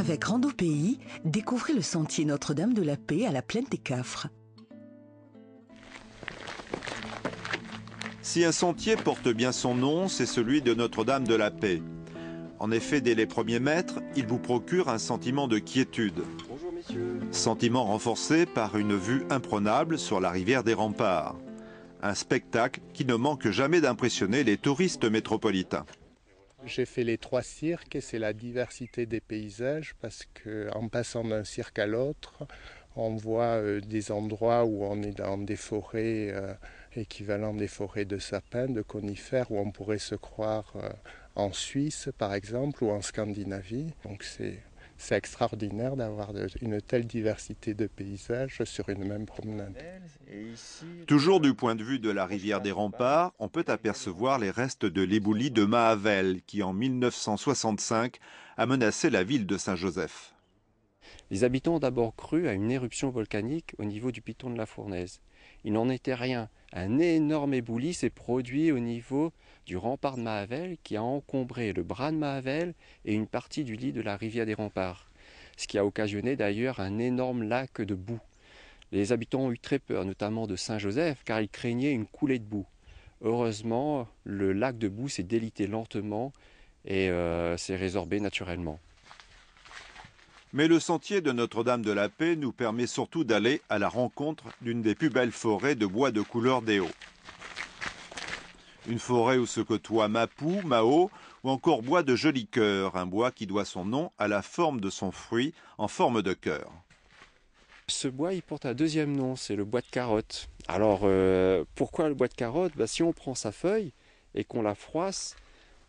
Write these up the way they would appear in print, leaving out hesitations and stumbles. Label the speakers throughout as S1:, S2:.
S1: Avec Rando Pays, découvrez le sentier Notre-Dame de la Paix à la Plaine des Cafres.
S2: Si un sentier porte bien son nom, c'est celui de Notre-Dame de la Paix. En effet, dès les premiers mètres, il vous procure un sentiment de quiétude.
S3: Bonjour messieurs.
S2: Sentiment renforcé par une vue imprenable sur la rivière des Remparts. Un spectacle qui ne manque jamais d'impressionner les touristes métropolitains.
S4: J'ai fait les 3 cirques et c'est la diversité des paysages parce qu'en passant d'un cirque à l'autre, on voit des endroits où on est dans des forêts équivalentes des forêts de sapins, de conifères, où on pourrait se croire en Suisse par exemple ou en Scandinavie. Donc c'est extraordinaire d'avoir une telle diversité de paysages sur une même promenade.
S2: Toujours du point de vue de la rivière des Remparts, on peut apercevoir les restes de l'éboulis de Mahavel qui en 1965 a menacé la ville de Saint-Joseph.
S3: Les habitants ont d'abord cru à une éruption volcanique au niveau du piton de la Fournaise. Il n'en était rien. Un énorme éboulis s'est produit au niveau du rempart de Mahavel qui a encombré le bras de Mahavel et une partie du lit de la rivière des Remparts. Ce qui a occasionné d'ailleurs un énorme lac de boue. Les habitants ont eu très peur, notamment de Saint-Joseph, car ils craignaient une coulée de boue. Heureusement, le lac de boue s'est délité lentement et s'est résorbé naturellement.
S2: Mais le sentier de Notre-Dame de la Paix nous permet surtout d'aller à la rencontre d'une des plus belles forêts de bois de couleur déo. Une forêt où se côtoient mapou, mao ou encore bois de joli cœur, un bois qui doit son nom à la forme de son fruit en forme de cœur.
S3: Ce bois, il porte un deuxième nom, c'est le bois de carotte. Alors, pourquoi le bois de carotte? Si on prend sa feuille et qu'on la froisse,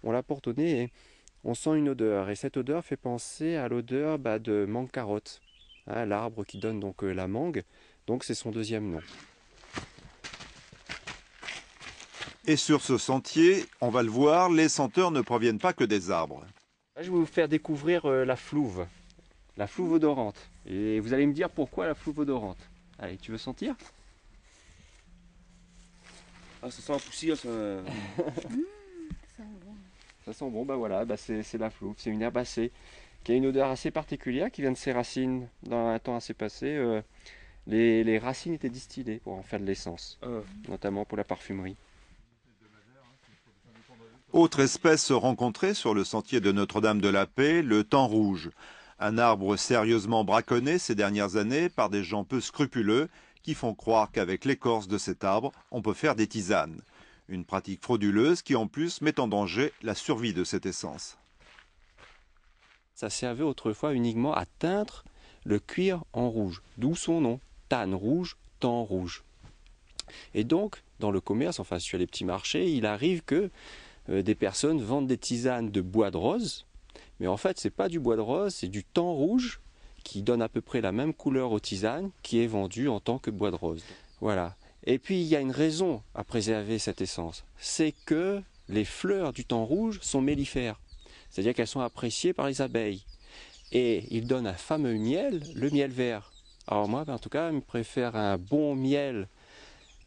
S3: on la porte au nez et on sent une odeur. Et cette odeur fait penser à l'odeur de mangue carotte, hein, l'arbre qui donne donc la mangue. Donc c'est son deuxième nom.
S2: Et sur ce sentier, on va le voir, les senteurs ne proviennent pas que des arbres.
S3: Là, je vais vous faire découvrir la flouve odorante. Et vous allez me dire pourquoi la flouve odorante. Allez, tu veux sentir?
S5: Ah, ça sent la poussière, ça.
S3: Ça sent bon, voilà, c'est la flouve, c'est une herbe qui a une odeur assez particulière qui vient de ses racines. Dans un temps assez passé, les racines étaient distillées pour en faire de l'essence, notamment pour la parfumerie.
S2: Autre espèce rencontrée sur le sentier de Notre-Dame de la Paix, le thym rouge. Un arbre sérieusement braconné ces dernières années par des gens peu scrupuleux qui font croire qu'avec l'écorce de cet arbre, on peut faire des tisanes. Une pratique frauduleuse qui en plus met en danger la survie de cette essence.
S3: Ça servait autrefois uniquement à teindre le cuir en rouge, d'où son nom, tanne rouge, thym rouge. Et donc, dans le commerce, enfin sur les petits marchés, il arrive que des personnes vendent des tisanes de bois de rose, mais en fait, c'est pas du bois de rose, c'est du thym rouge qui donne à peu près la même couleur aux tisanes qui est vendu en tant que bois de rose. Voilà. Et puis, il y a une raison à préserver cette essence. C'est que les fleurs du thym rouge sont mellifères. C'est-à-dire qu'elles sont appréciées par les abeilles. Et ils donnent un fameux miel, le miel vert. Alors moi, en tout cas, je préfère un bon miel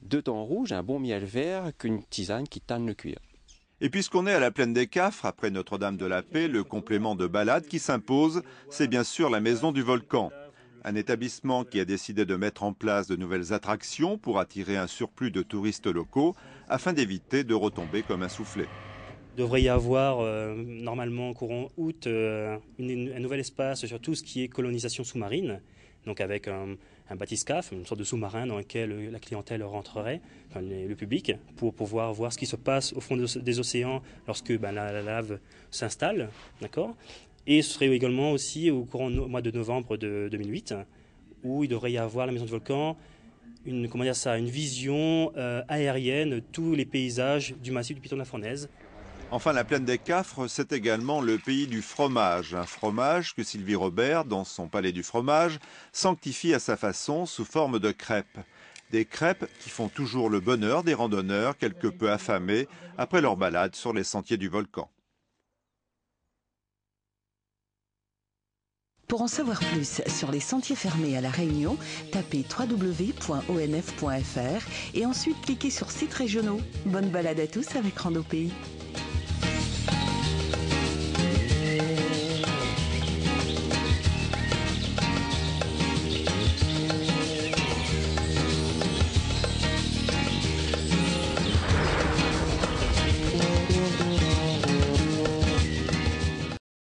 S3: de thym rouge, un bon miel vert, qu'une tisane qui tanne le cuir.
S2: Et puisqu'on est à la Plaine des Cafres, après Notre-Dame de la Paix, le complément de balade qui s'impose, c'est bien sûr la Maison du Volcan. Un établissement qui a décidé de mettre en place de nouvelles attractions pour attirer un surplus de touristes locaux afin d'éviter de retomber comme un soufflet.
S6: Il devrait y avoir normalement courant août un nouvel espace sur tout ce qui est colonisation sous-marine, donc avec un bathyscaphe, une sorte de sous-marin dans lequel la clientèle rentrerait, enfin, le public, pour pouvoir voir ce qui se passe au fond des océans lorsque la lave s'installe, d'accord ? Et ce serait également aussi au mois de novembre de 2008, où il devrait y avoir la Maison du Volcan, une vision aérienne de tous les paysages du massif du piton de la Fournaise.
S2: Enfin, la Plaine des Cafres, c'est également le pays du fromage. Un fromage que Sylvie Robert, dans son palais du fromage, sanctifie à sa façon sous forme de crêpes. Des crêpes qui font toujours le bonheur des randonneurs quelque peu affamés après leur balade sur les sentiers du volcan.
S1: Pour en savoir plus sur les sentiers fermés à La Réunion, tapez www.onf.fr et ensuite cliquez sur sites régionaux. Bonne balade à tous avec Rando Pays.